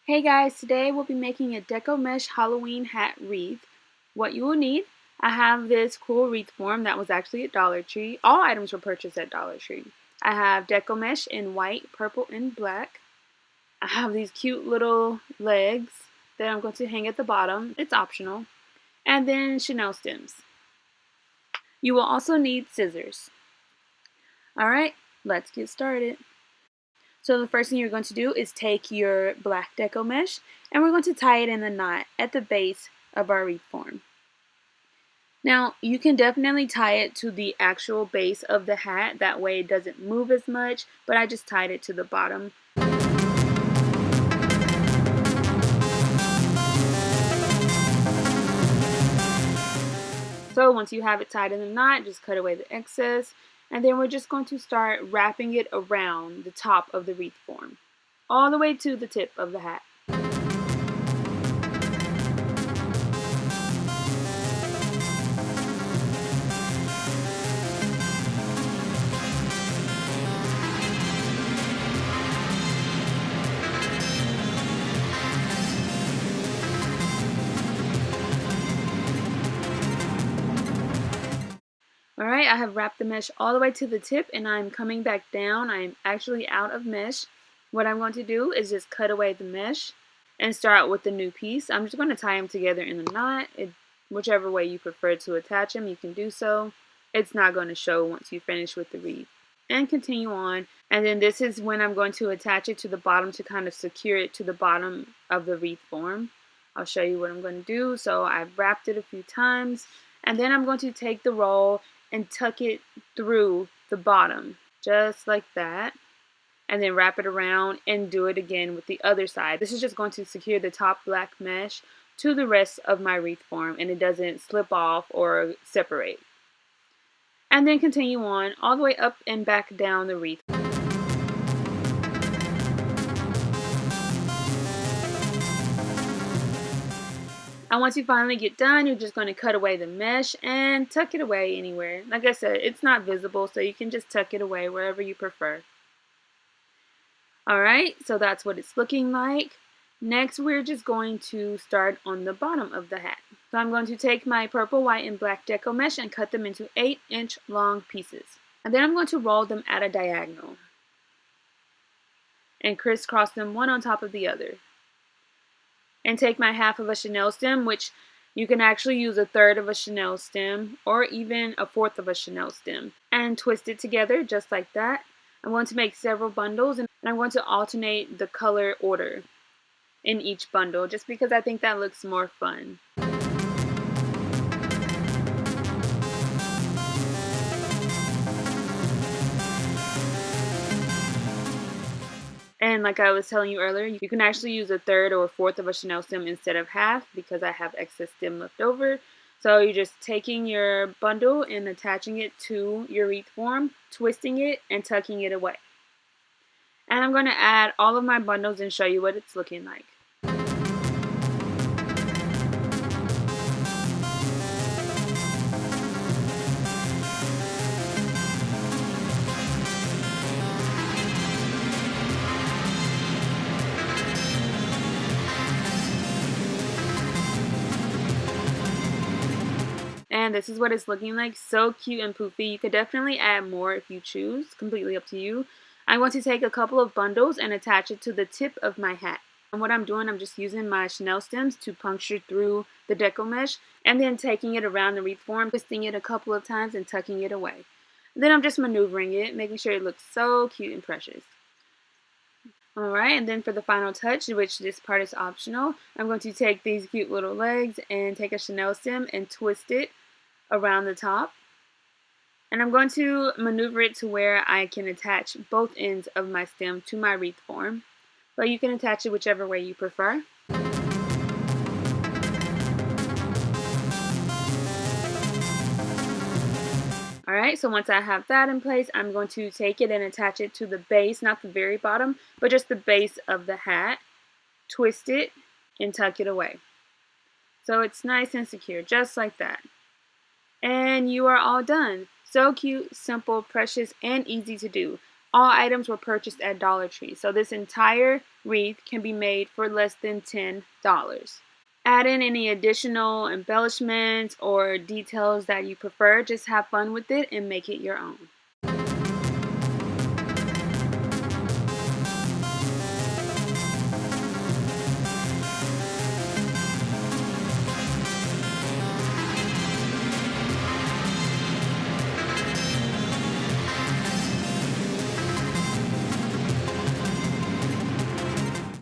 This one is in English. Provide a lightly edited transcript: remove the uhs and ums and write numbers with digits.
Hey guys, today we'll be making a Deco Mesh Halloween hat wreath. What you will need, I have this cool wreath form that was actually at Dollar Tree. All items were purchased at Dollar Tree. I have Deco Mesh in white, purple, and black. I have these cute little legs that I'm going to hang at the bottom. It's optional. And then Chanel stems. You will also need scissors. Alright, let's get started. So the first thing you're going to do is take your black Deco mesh and we're going to tie it in a knot at the base of our wreath form. Now you can definitely tie it to the actual base of the hat, that way it doesn't move as much, but I just tied it to the bottom. So once you have it tied in a knot, just cut away the excess, and then we're just going to start wrapping it around the top of the wreath form, all the way to the tip of the hat. Alright, I have wrapped the mesh all the way to the tip and I'm coming back down. I'm actually out of mesh. What I'm going to do is just cut away the mesh and start with the new piece. I'm just going to tie them together in a knot. Whichever way you prefer to attach them, you can do so. It's not going to show once you finish with the wreath. And continue on. And then this is when I'm going to attach it to the bottom to kind of secure it to the bottom of the wreath form. I'll show you what I'm going to do. So I've wrapped it a few times. And then I'm going to take the roll and tuck it through the bottom, just like that. And then wrap it around and do it again with the other side. This is just going to secure the top black mesh to the rest of my wreath form and it doesn't slip off or separate. And then continue on all the way up and back down the wreath. And once you finally get done, you're just going to cut away the mesh and tuck it away anywhere. Like I said, it's not visible, so you can just tuck it away wherever you prefer. Alright, so that's what it's looking like. Next, we're just going to start on the bottom of the hat. So I'm going to take my purple, white, and black Deco mesh and cut them into 8-inch long pieces. And then I'm going to roll them at a diagonal and crisscross them one on top of the other. And take my half of a Chanel stem, which you can actually use a third of a Chanel stem or even a fourth of a Chanel stem, and twist it together just like that. I'm going to make several bundles and I'm going to alternate the color order in each bundle just because I think that looks more fun. And like I was telling you earlier, you can actually use a third or a fourth of a Chanel stem instead of half because I have excess stem left over. So you're just taking your bundle and attaching it to your wreath form, twisting it, and tucking it away. And I'm going to add all of my bundles and show you what it's looking like. And this is what it's looking like. So cute and poofy. You could definitely add more if you choose. Completely up to you. I'm going to take a couple of bundles and attach it to the tip of my hat. And what I'm doing, I'm just using my Chanel stems to puncture through the Deco mesh and then taking it around the wreath form, twisting it a couple of times and tucking it away. And then I'm just maneuvering it, making sure it looks so cute and precious. Alright, and then for the final touch, which this part is optional, I'm going to take these cute little legs and take a Chanel stem and twist it around the top. And I'm going to maneuver it to where I can attach both ends of my stem to my wreath form. But you can attach it whichever way you prefer. Alright, so once I have that in place, I'm going to take it and attach it to the base, not the very bottom, but just the base of the hat. Twist it and tuck it away. So it's nice and secure, just like that. And you are all done. So cute, simple, precious, and easy to do. All items were purchased at Dollar Tree, so this entire wreath can be made for less than $10. Add in any additional embellishments or details that you prefer. Just have fun with it and make it your own.